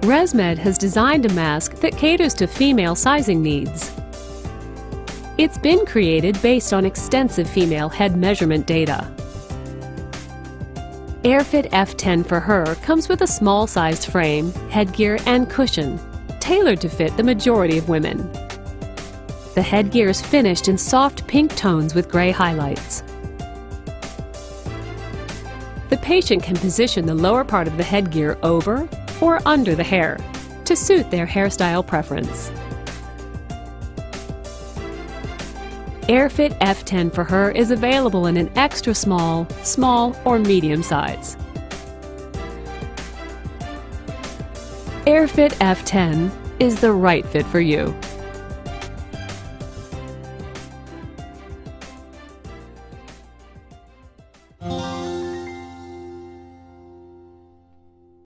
ResMed has designed a mask that caters to female sizing needs. It's been created based on extensive female head measurement data. AirFit F10 for Her comes with a small-sized frame, headgear, and cushion, tailored to fit the majority of women. The headgear is finished in soft pink tones with gray highlights. The patient can position the lower part of the headgear over or under the hair to suit their hairstyle preference. AirFit F10 for Her is available in an extra small, small, or medium size. AirFit F10 is the right fit for you.